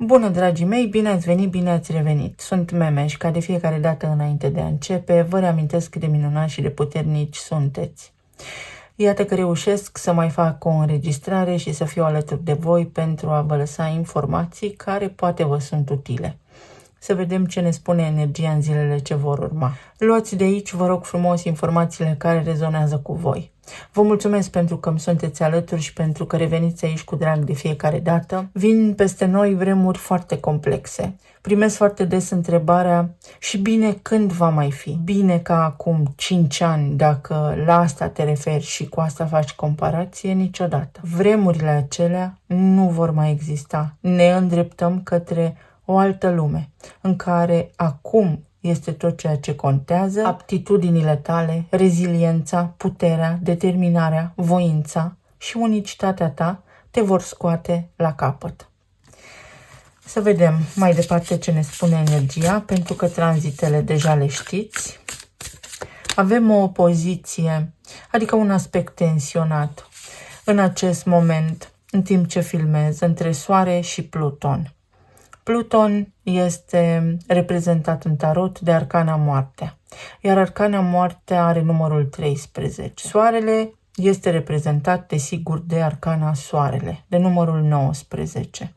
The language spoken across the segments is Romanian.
Bună, dragii mei, bine ați venit, bine ați revenit. Sunt Memeș, ca de fiecare dată înainte de a începe, vă reamintesc cât de minunați și de puternici sunteți. Iată că reușesc să mai fac o înregistrare și să fiu alături de voi pentru a vă lăsa informații care poate vă sunt utile. Să vedem ce ne spune energia în zilele ce vor urma. Luați de aici, vă rog frumos, informațiile care rezonează cu voi. Vă mulțumesc pentru că îmi sunteți alături și pentru că reveniți aici cu drag de fiecare dată. Vin peste noi vremuri foarte complexe. Primesc foarte des întrebarea: și bine când va mai fi? Bine ca acum 5 ani, dacă la asta te referi și cu asta faci comparație, niciodată. Vremurile acelea nu vor mai exista. Ne îndreptăm către o altă lume, în care acum este tot ceea ce contează, aptitudinile tale, reziliența, puterea, determinarea, voința și unicitatea ta te vor scoate la capăt. Să vedem mai departe ce ne spune energia, pentru că tranzitele deja le știți. Avem o opoziție, adică un aspect tensionat în acest moment, în timp ce filmez, între Soare și Pluton. Pluton este reprezentat în tarot de Arcana Moartea, iar Arcana Moartea are numărul 13. Soarele este reprezentat, desigur, de Arcana Soarele, de numărul 19.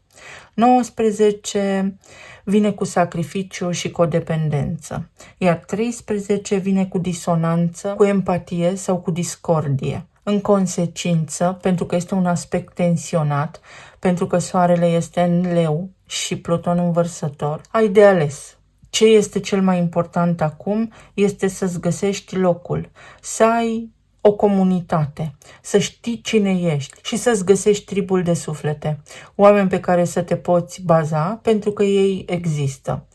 19 vine cu sacrificiu și codependență, iar 13 vine cu disonanță, cu empatie sau cu discordie. În consecință, pentru că este un aspect tensionat, pentru că Soarele este în Leu și Pluton în Vărsător, ai de ales. Ce este cel mai important acum este să-ți găsești locul, să ai o comunitate, să știi cine ești și să-ți găsești tribul de suflete, oameni pe care să te poți baza pentru că ei există.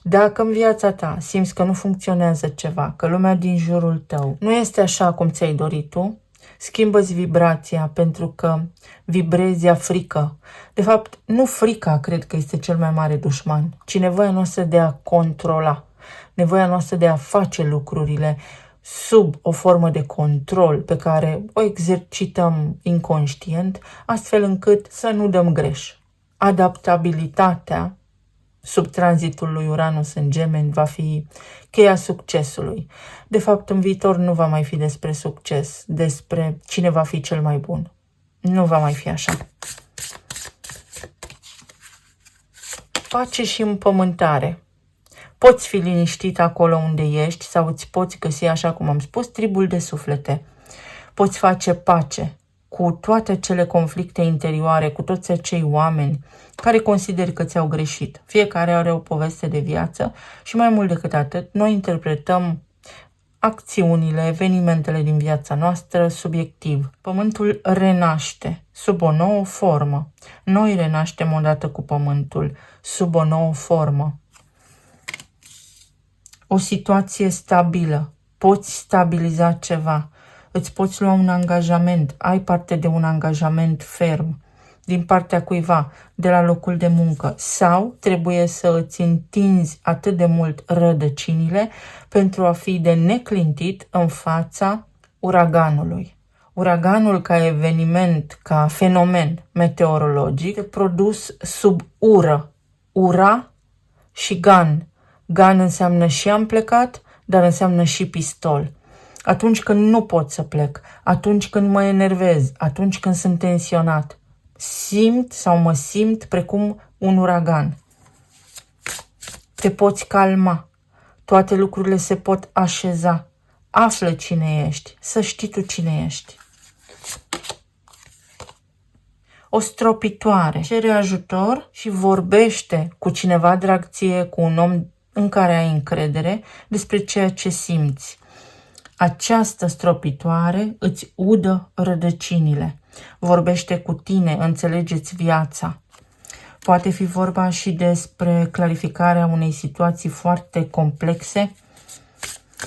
Dacă în viața ta simți că nu funcționează ceva, că lumea din jurul tău nu este așa cum ți-ai dorit tu, schimbă-ți vibrația, pentru că vibrezi frică. De fapt, nu frica cred că este cel mai mare dușman, ci nevoia noastră de a controla, nevoia noastră de a face lucrurile sub o formă de control pe care o exercităm inconștient, astfel încât să nu dăm greș. Adaptabilitatea sub tranzitul lui Uranus în Gemeni va fi cheia succesului. De fapt, în viitor nu va mai fi despre succes, despre cine va fi cel mai bun. Nu va mai fi așa. Pace și împământare. Poți fi liniștit acolo unde ești sau îți poți găsi, așa cum am spus, tribul de suflete. Poți face pace cu toate cele conflicte interioare, cu toți acei oameni care consideri că ți-au greșit. Fiecare are o poveste de viață și mai mult decât atât, noi interpretăm acțiunile, evenimentele din viața noastră subiectiv. Pământul renaște sub o nouă formă. Noi renaștem odată cu Pământul sub o nouă formă. O situație stabilă. Poți stabiliza ceva. Îți poți lua un angajament. Ai parte de un angajament ferm din partea cuiva, de la locul de muncă, sau trebuie să îți întinzi atât de mult rădăcinile pentru a fi de neclintit în fața uraganului. Uraganul ca eveniment, ca fenomen meteorologic, este produs sub ură. Ura și gan. Gan înseamnă și am plecat, dar înseamnă și pistol. Atunci când nu pot să plec, atunci când mă enervez, atunci când sunt tensionat, simt sau mă simt precum un uragan. Te poți calma, toate lucrurile se pot așeza. Află cine ești, să știi tu cine ești. O stropitoare. Cere ajutor și vorbește cu cineva drag ție, cu un om în care ai încredere, despre ceea ce simți. Această stropitoare îți udă rădăcinile. Vorbește cu tine, înțelegeți viața. Poate fi vorba și despre clarificarea unei situații foarte complexe.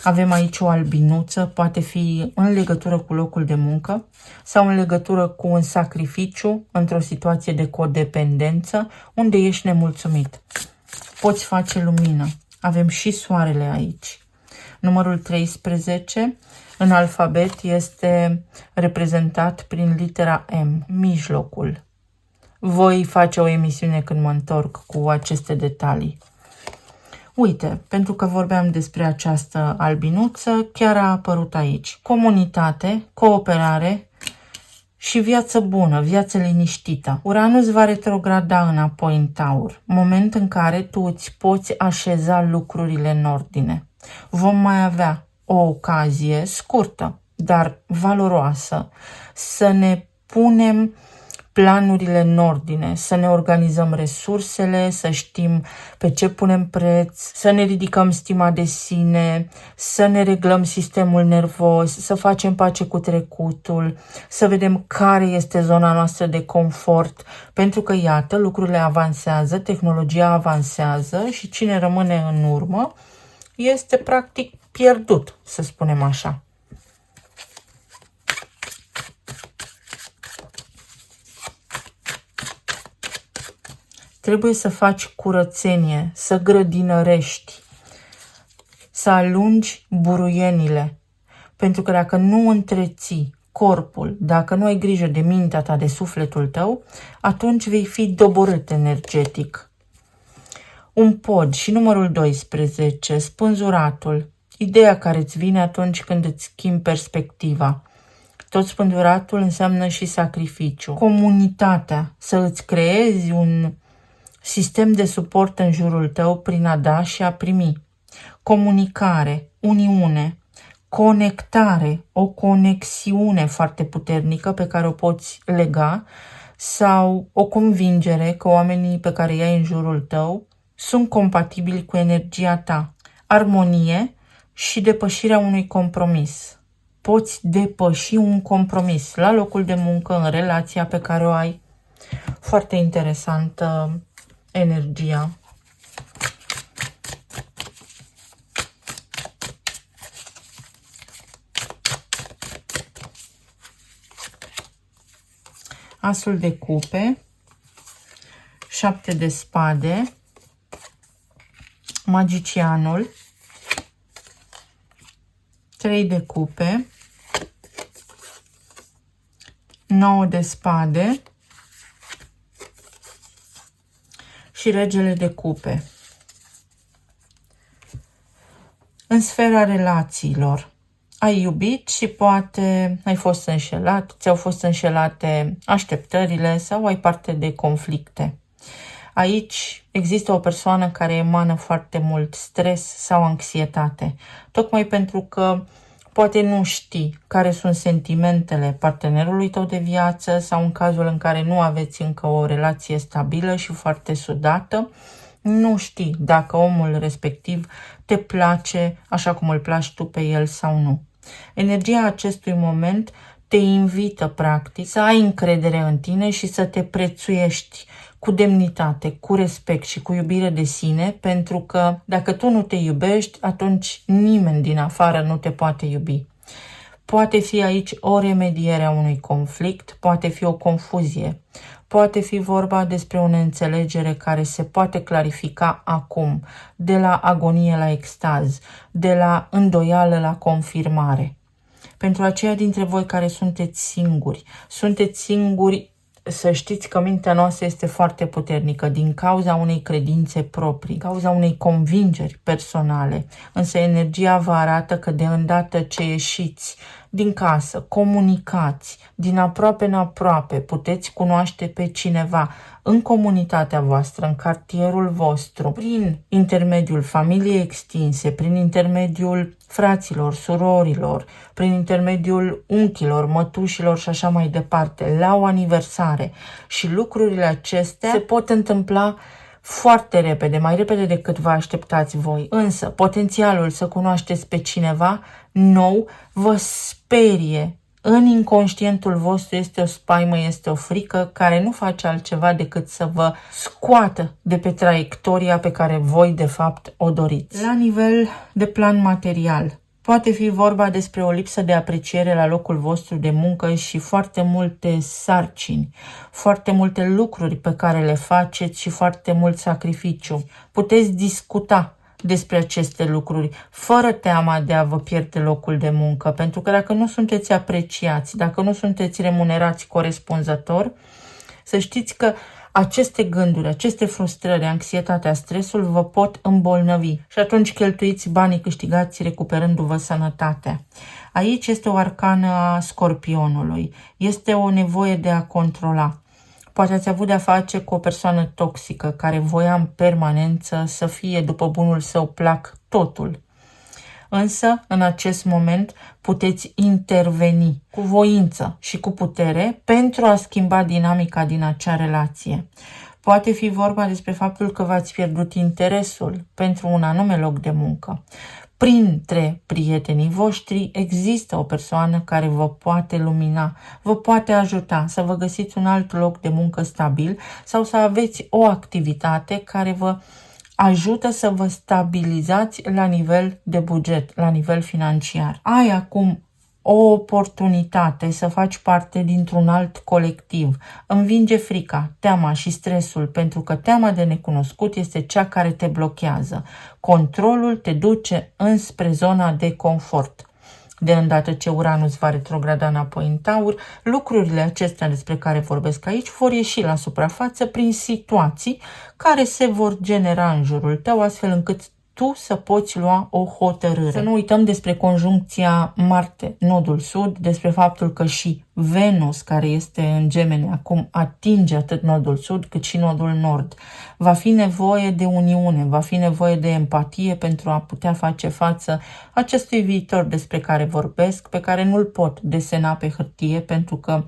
Avem aici o albinuță, poate fi în legătură cu locul de muncă sau în legătură cu un sacrificiu într-o situație de codependență unde ești nemulțumit. Poți face lumină. Avem și Soarele aici. Numărul 13 în alfabet este reprezentat prin litera M, mijlocul, voi face o emisiune când mă întorc cu aceste detalii. Uite, pentru că vorbeam despre această albinuță, chiar a apărut aici. Comunitate, cooperare și viață bună, viață liniștită. Uranus va retrograda înapoi în Taur, moment în care tu îți poți așeza lucrurile în ordine. Vom mai avea o ocazie scurtă, dar valoroasă, să ne punem planurile în ordine, să ne organizăm resursele, să știm pe ce punem preț, să ne ridicăm stima de sine, să ne reglăm sistemul nervos, să facem pace cu trecutul, să vedem care este zona noastră de confort, pentru că, iată, lucrurile avansează, tehnologia avansează și cine rămâne în urmă este practic pierdut, să spunem așa. Trebuie să faci curățenie, să grădinărești, să alungi buruienile. Pentru că dacă nu întreții corpul, dacă nu ai grijă de mintea ta, de sufletul tău, atunci vei fi doborât energetic. Un pod și numărul 12, spânzuratul, ideea care îți vine atunci când îți schimbi perspectiva. Tot spânduratul înseamnă și sacrificiu. Comunitatea, să îți creezi un sistem de suport în jurul tău prin a da și a primi. Comunicare, uniune, conectare, o conexiune foarte puternică pe care o poți lega sau o convingere că oamenii pe care i-ai în jurul tău sunt compatibili cu energia ta. Armonie și depășirea unui compromis. Poți depăși un compromis la locul de muncă, în relația pe care o ai. Foarte interesantă energia. Asul de cupe, 7 de spade, magicianul, 3 de cupe, 9 de spade și regele de cupe. În sfera relațiilor, ai iubit și poate ai fost înșelat, ți-au fost înșelate așteptările sau ai parte de conflicte. Aici există o persoană care emană foarte mult stres sau anxietate, tocmai pentru că poate nu știi care sunt sentimentele partenerului tău de viață sau în cazul în care nu aveți încă o relație stabilă și foarte sudată, nu știi dacă omul respectiv te place așa cum îl placi tu pe el sau nu. Energia acestui moment te invită practic să ai încredere în tine și să te prețuiești cu demnitate, cu respect și cu iubire de sine, pentru că dacă tu nu te iubești, atunci nimeni din afară nu te poate iubi. Poate fi aici o remediere a unui conflict, poate fi o confuzie, poate fi vorba despre o neînțelegere care se poate clarifica acum, de la agonie la extaz, de la îndoială la confirmare. Pentru aceia dintre voi care sunteți singuri, să știți că mintea noastră este foarte puternică din cauza unei credințe proprii, din cauza unei convingeri personale. Însă energia vă arată că de îndată ce ieșiți din casă, comunicați, din aproape în aproape, puteți cunoaște pe cineva în comunitatea voastră, în cartierul vostru, prin intermediul familiei extinse, prin intermediul fraților, surorilor, prin intermediul unchilor, mătușilor și așa mai departe, la o aniversare. Și lucrurile acestea se pot întâmpla foarte repede, mai repede decât vă așteptați voi. Însă, potențialul să cunoașteți pe cineva nou vă sperie. În inconștientul vostru este o spaimă, este o frică care nu face altceva decât să vă scoată de pe traiectoria pe care voi de fapt o doriți. La nivel de plan material, poate fi vorba despre o lipsă de apreciere la locul vostru de muncă și foarte multe sarcini, foarte multe lucruri pe care le faceți și foarte mult sacrificiu. Puteți discuta despre aceste lucruri, fără teama de a vă pierde locul de muncă, pentru că dacă nu sunteți apreciați, dacă nu sunteți remunerați corespunzător, Să știți că aceste gânduri, aceste frustrări, anxietatea, stresul vă pot îmbolnăvi și atunci cheltuiți banii câștigați recuperându-vă sănătatea. Aici este o arcană a Scorpionului, este o nevoie de a controla. Poate ați avut de-a face cu o persoană toxică care voia în permanență să fie după bunul său plac totul. Însă, în acest moment, puteți interveni cu voință și cu putere pentru a schimba dinamica din acea relație. Poate fi vorba despre faptul că v-ați pierdut interesul pentru un anume loc de muncă. Printre prietenii voștri există o persoană care vă poate lumina, vă poate ajuta să vă găsiți un alt loc de muncă stabil sau să aveți o activitate care vă ajută să vă stabilizați la nivel de buget, la nivel financiar. Ai acum o oportunitate să faci parte dintr-un alt colectiv. Învinge frica, teama și stresul, pentru că teama de necunoscut este cea care te blochează. Controlul te duce înspre zona de confort. De îndată ce Uranus va retrograda înapoi în Taur, lucrurile acestea despre care vorbesc aici vor ieși la suprafață prin situații care se vor genera în jurul tău, astfel încât tu să poți lua o hotărâre. Să nu uităm despre conjuncția Marte, nodul sud, despre faptul că și Venus, care este în Gemeni acum, atinge atât nodul sud cât și nodul nord. Va fi nevoie de uniune, va fi nevoie de empatie pentru a putea face față acestui viitor despre care vorbesc, pe care nu-l pot desena pe hârtie pentru că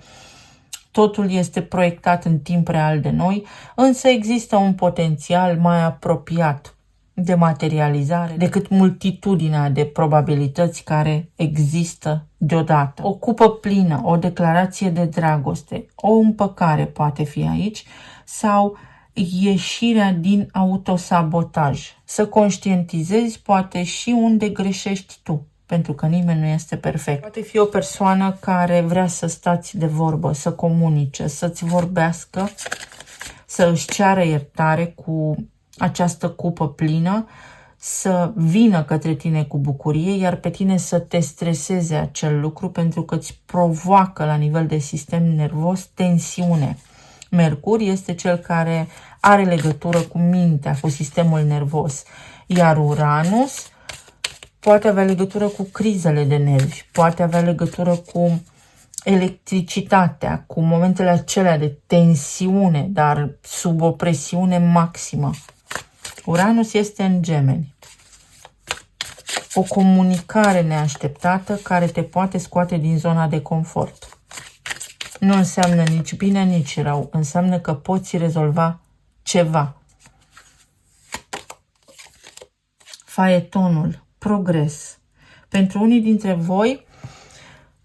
totul este proiectat în timp real de noi, însă există un potențial mai apropiat de materializare decât multitudinea de probabilități care există deodată. O cupă plină, o declarație de dragoste, o împăcare poate fi aici sau ieșirea din autosabotaj. Să conștientizezi poate și unde greșești tu, pentru că nimeni nu este perfect. Poate fi o persoană care vrea să stați de vorbă, să comunice, să-ți vorbească, să își ceară iertare cu această cupă plină, să vină către tine cu bucurie, iar pe tine să te streseze acel lucru pentru că îți provoacă la nivel de sistem nervos tensiune. Mercur este cel care are legătură cu mintea, cu sistemul nervos, iar Uranus poate avea legătură cu crizele de nervi, poate avea legătură cu electricitatea, cu momentele acelea de tensiune, dar sub o presiune maximă. Uranus este în Gemeni. O comunicare neașteptată care te poate scoate din zona de confort. Nu înseamnă nici bine, nici rău. Înseamnă că poți rezolva ceva. Faetonul, progres. Pentru unii dintre voi,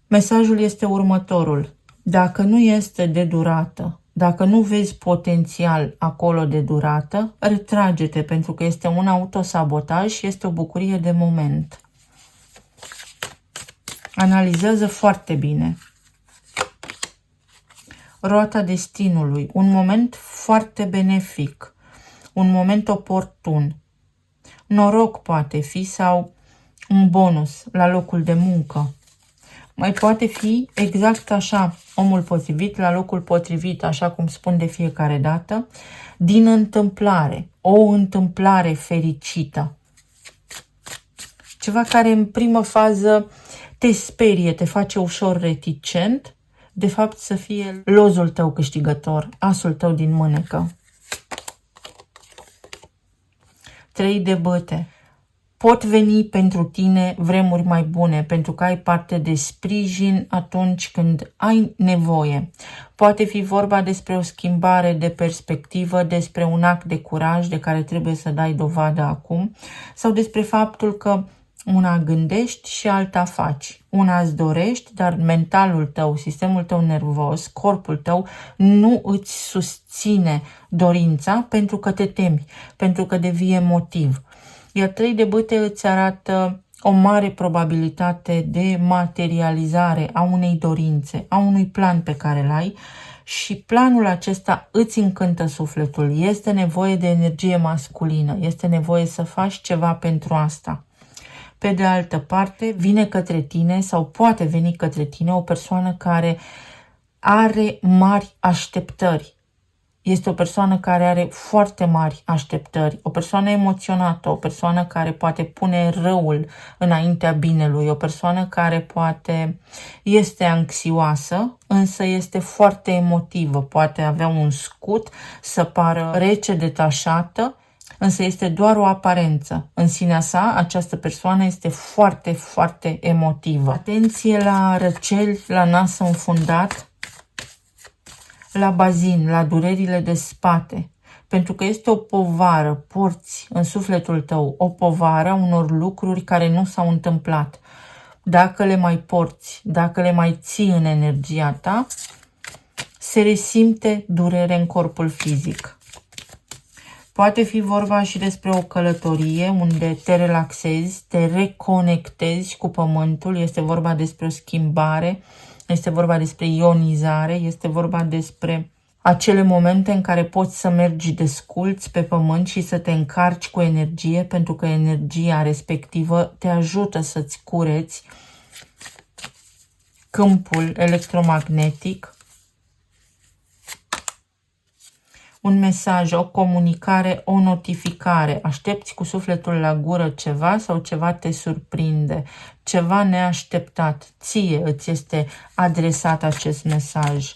mesajul este următorul. Dacă nu este de durată, dacă nu vezi potențial acolo de durată, retrage-te, pentru că este un autosabotaj și este o bucurie de moment. Analizează foarte bine. Roata destinului, un moment foarte benefic, un moment oportun. Noroc poate fi sau un bonus la locul de muncă. Mai poate fi exact așa, omul potrivit la locul potrivit, așa cum spun de fiecare dată, din întâmplare, o întâmplare fericită. Ceva care în primă fază te sperie, te face ușor reticent, de fapt să fie lozul tău câștigător, asul tău din mânecă. 3 de băte. Pot veni pentru tine vremuri mai bune, pentru că ai parte de sprijin atunci când ai nevoie. Poate fi vorba despre o schimbare de perspectivă, despre un act de curaj de care trebuie să dai dovadă acum, sau despre faptul că una gândești și alta faci. Una îți dorești, dar mentalul tău, sistemul tău nervos, corpul tău nu îți susține dorința pentru că te temi, pentru că devii emotiv. Iar 3 de bâte îți arată o mare probabilitate de materializare a unei dorințe, a unui plan pe care îl ai și planul acesta îți încântă sufletul. Este nevoie de energie masculină, este nevoie să faci ceva pentru asta. Pe de altă parte, vine către tine sau poate veni către tine o persoană care are mari așteptări Este o persoană care are foarte mari așteptări, o persoană emoționată, o persoană care poate pune răul înaintea binelui, o persoană care poate este anxioasă, însă este foarte emotivă, poate avea un scut, să pară rece, detașată, însă este doar o aparență. În sinea sa, această persoană este foarte, foarte emotivă. Atenție la răceli, la nas înfundat, la bazin, la durerile de spate, pentru că este o povară, porți în sufletul tău o povară a unor lucruri care nu s-au întâmplat. Dacă le mai porți, dacă le mai ții în energia ta, se resimte durere în corpul fizic. Poate fi vorba și despre o călătorie unde te relaxezi, te reconectezi cu pământul, este vorba despre o schimbare, este vorba despre ionizare, este vorba despre acele momente în care poți să mergi desculți pe pământ și să te încarci cu energie, pentru că energia respectivă te ajută să-ți cureți câmpul electromagnetic. Un mesaj, o comunicare, o notificare. Aștepți cu sufletul la gură ceva sau ceva te surprinde, ceva neașteptat. Ție îți este adresat acest mesaj.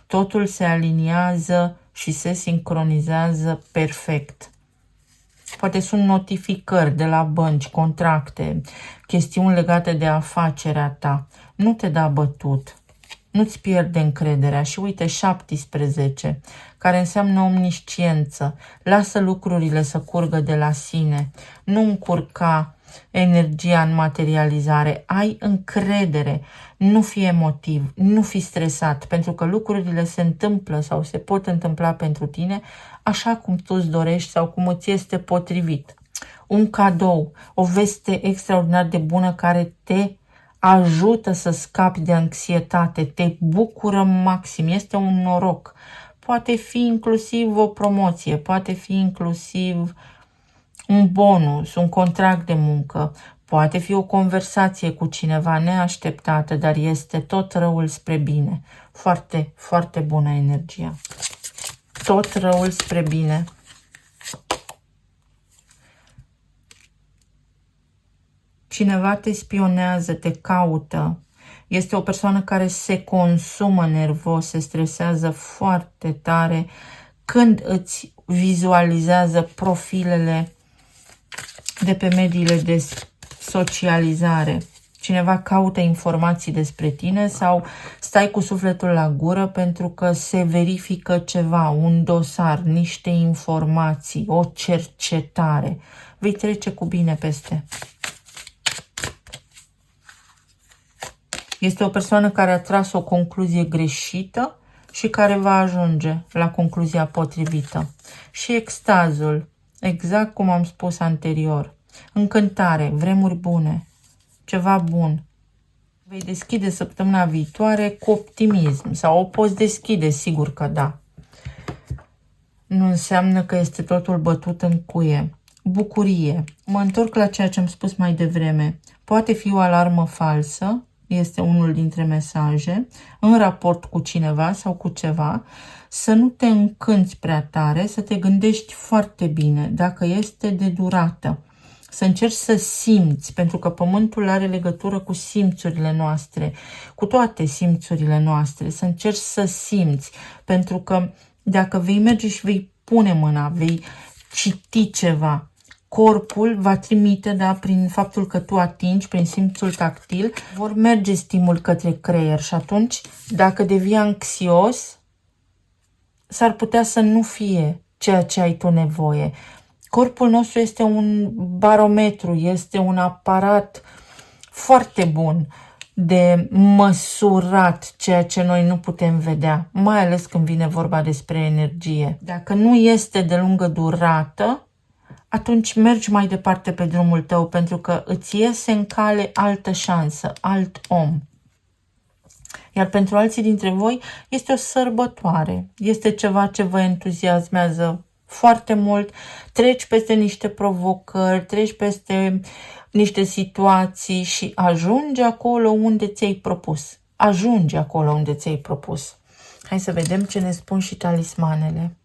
Totul se aliniază și se sincronizează perfect. Poate sunt notificări de la bănci, contracte, chestiuni legate de afacerea ta. Nu te da bătut. Nu-ți pierde încrederea. Și uite, 17, care înseamnă omnisciență. Lasă lucrurile să curgă de la sine. Nu încurca energia în materializare. Ai încredere. Nu fi emotiv. Nu fi stresat. Pentru că lucrurile se întâmplă sau se pot întâmpla pentru tine așa cum tu îți dorești sau cum îți este potrivit. Un cadou, o veste extraordinar de bună care te ajută să scapi de anxietate, te bucură maxim, este un noroc. Poate fi inclusiv o promoție, poate fi inclusiv un bonus, un contract de muncă, poate fi o conversație cu cineva neașteptată, dar este tot răul spre bine. Foarte, foarte bună energia. Tot răul spre bine. Cineva te spionează, te caută. Este o persoană care se consumă nervos, se stresează foarte tare când îți vizualizează profilele de pe mediile de socializare. Cineva caută informații despre tine sau stai cu sufletul la gură pentru că se verifică ceva, un dosar, niște informații, o cercetare. Vei trece cu bine peste. Este o persoană care a tras o concluzie greșită și care va ajunge la concluzia potrivită. Și extazul, exact cum am spus anterior. Încântare, vremuri bune, ceva bun. Vei deschide săptămâna viitoare cu optimism sau o poți deschide, sigur că da. Nu înseamnă că este totul bătut în cuie. Bucurie. Mă întorc la ceea ce am spus mai devreme. Poate fi o alarmă falsă, este unul dintre mesaje, în raport cu cineva sau cu ceva, să nu te încânți prea tare, să te gândești foarte bine, dacă este de durată. Să încerci să simți, pentru că pământul are legătură cu simțurile noastre, cu toate simțurile noastre, să încerci să simți, pentru că dacă vei merge și vei pune mâna, vei citi ceva, corpul va trimite, da, prin faptul că tu atingi, prin simțul tactil, vor merge stimul către creier și atunci, dacă devii anxios, s-ar putea să nu fie ceea ce ai tu nevoie. Corpul nostru este un barometru, este un aparat foarte bun de măsurat ceea ce noi nu putem vedea, mai ales când vine vorba despre energie. Dacă nu este de lungă durată, atunci mergi mai departe pe drumul tău, pentru că îți iese în cale altă șansă, alt om. Iar pentru alții dintre voi este o sărbătoare, este ceva ce vă entuziasmează foarte mult, treci peste niște provocări, treci peste niște situații și ajungi acolo unde ți-ai propus. Ajungi acolo unde ți-ai propus. Hai să vedem ce ne spun și talismanele.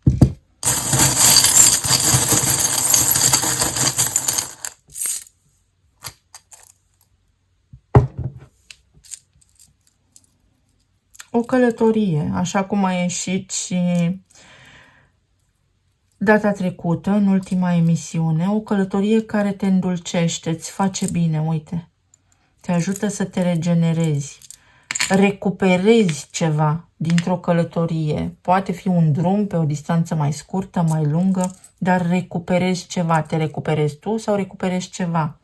O călătorie, așa cum a ieșit și data trecută, în ultima emisiune, o călătorie care te îndulcește, îți face bine, uite. Te ajută să te regenerezi, recuperezi ceva dintr-o călătorie. Poate fi un drum pe o distanță mai scurtă, mai lungă, dar recuperezi ceva. Te recuperezi tu sau recuperezi ceva.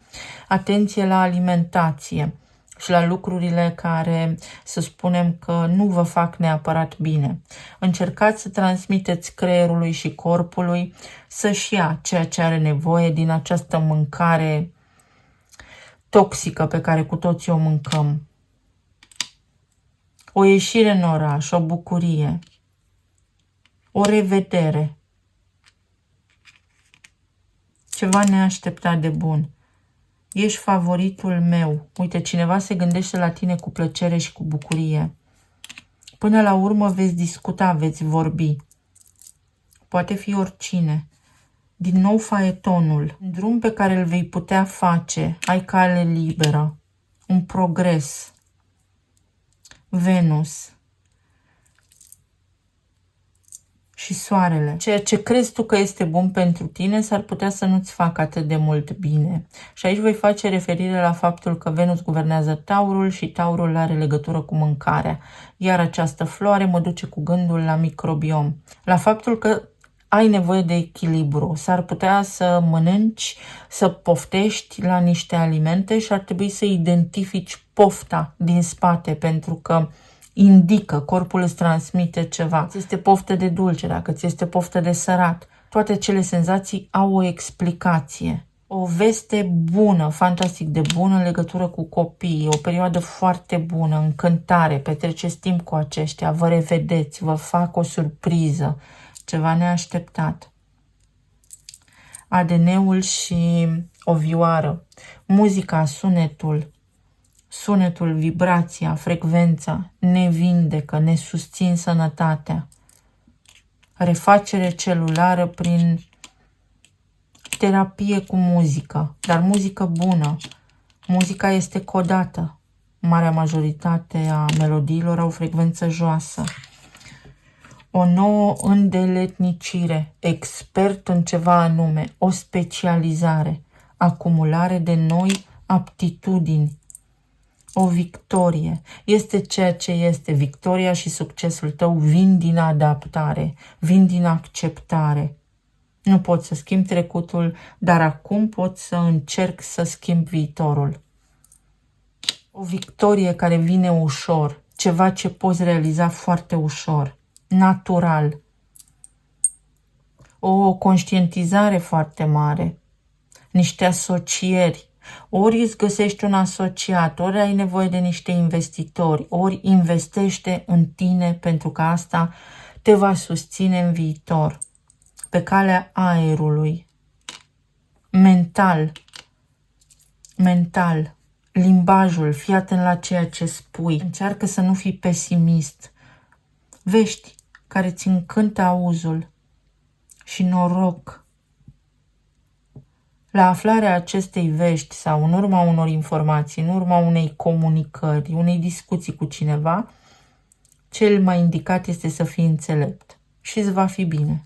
Atenție la alimentație și la lucrurile care, să spunem că nu vă fac neapărat bine. Încercați să transmiteți creierului și corpului să-și ia ceea ce are nevoie din această mâncare toxică pe care cu toții o mâncăm. O ieșire în oraș, o bucurie, o revedere, ceva neașteptat de bun. Ești favoritul meu. Uite, cineva se gândește la tine cu plăcere și cu bucurie. Până la urmă veți discuta, veți vorbi. Poate fi oricine. Din nou faetonul, un drum pe care îl vei putea face, ai cale liberă, un progres. Venus și soarele. Ceea ce crezi tu că este bun pentru tine s-ar putea să nu-ți facă atât de mult bine. Și aici voi face referire la faptul că Venus guvernează Taurul și Taurul are legătură cu mâncarea. Iar această floare mă duce cu gândul la microbiom. La faptul că ai nevoie de echilibru. S-ar putea să mănânci, să poftești la niște alimente și ar trebui să identifici pofta din spate, pentru că indică, corpul îți transmite ceva. Ți este poftă de dulce, dacă ți este poftă de sărat. Toate cele senzații au o explicație. O veste bună, fantastic de bună în legătură cu copiii, o perioadă foarte bună, încântare, petreceți timp cu aceștia, vă revedeți, vă fac o surpriză, ceva neașteptat. ADN-ul și o vioară, muzica, sunetul, vibrația, frecvența, ne vindecă, ne susțin sănătatea. Refacere celulară prin terapie cu muzică, dar muzică bună. Muzica este codată. Marea majoritate a melodiilor au frecvență joasă. O nouă îndeletnicire, expert în ceva anume, o specializare, acumulare de noi aptitudini. O victorie. Este ceea ce este. Victoria și succesul tău vin din adaptare, vin din acceptare. Nu pot să schimb trecutul, dar acum pot să încerc să schimb viitorul. O victorie care vine ușor, ceva ce poți realiza foarte ușor, natural. O conștientizare foarte mare, niște asocieri. Ori îți găsești un asociat, ori ai nevoie de niște investitori, ori investește în tine pentru că asta te va susține în viitor. Pe calea aerului. Mental. Limbajul, fii atent la ceea ce spui. Încearcă să nu fii pesimist. Vești care ți încântă auzul și noroc. La aflarea acestei vești sau în urma unor informații, în urma unei comunicări, unei discuții cu cineva, cel mai indicat este să fii înțelept și îți va fi bine.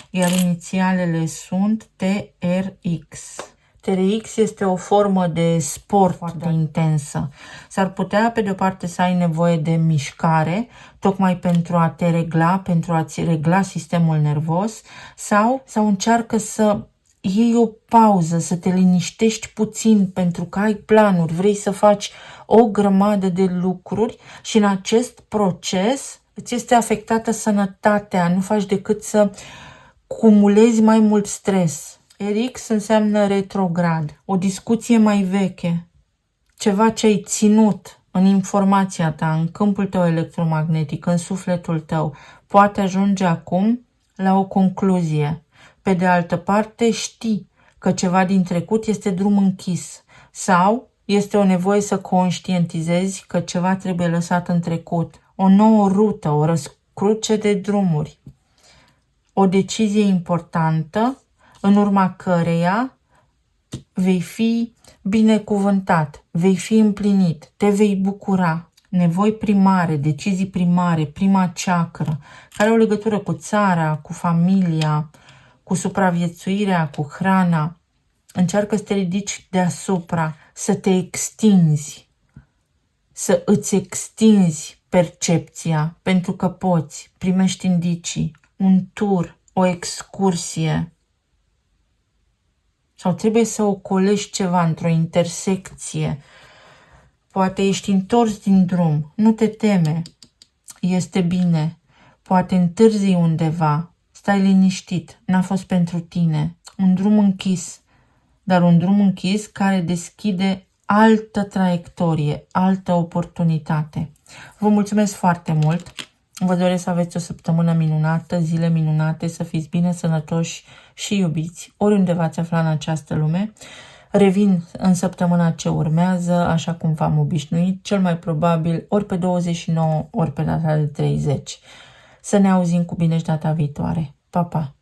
Iar inițialele sunt TRX. TRX este o formă de sport foarte intensă. S-ar putea, pe de o parte, să ai nevoie de mișcare, tocmai pentru a te regla, pentru a-ți regla sistemul nervos, sau încearcă să iei o pauză, să te liniștești puțin pentru că ai planuri, vrei să faci o grămadă de lucruri și în acest proces îți este afectată sănătatea, nu faci decât să cumulezi mai mult stres. RX înseamnă retrograd, o discuție mai veche, ceva ce ai ținut în informația ta, în câmpul tău electromagnetic, în sufletul tău, poate ajunge acum la o concluzie. Pe de altă parte, știi că ceva din trecut este drum închis sau este o nevoie să conștientizezi că ceva trebuie lăsat în trecut. O nouă rută, o cruce de drumuri. O decizie importantă în urma căreia vei fi binecuvântat, vei fi împlinit, te vei bucura. Nevoi primare, decizii primare, prima chakra, care au legătură cu țara, cu familia, cu supraviețuirea, cu hrana. Încearcă să te ridici deasupra, să te extinzi, să îți extinzi percepția, pentru că poți, primești indicii, un tur, o excursie, sau trebuie să ocolești ceva într-o intersecție. Poate ești întors din drum, nu te teme, este bine. Poate întârzi undeva, stai liniștit, n-a fost pentru tine. Un drum închis, dar un drum închis care deschide altă traiectorie, altă oportunitate. Vă mulțumesc foarte mult! Vă doresc să aveți o săptămână minunată, zile minunate, să fiți bine, sănătoși și iubiți, oriunde v-ați afla în această lume. Revin în săptămâna ce urmează, așa cum v-am obișnuit, cel mai probabil ori pe 29, ori pe data de 30. Să ne auzim cu bine și data viitoare. Pa, pa!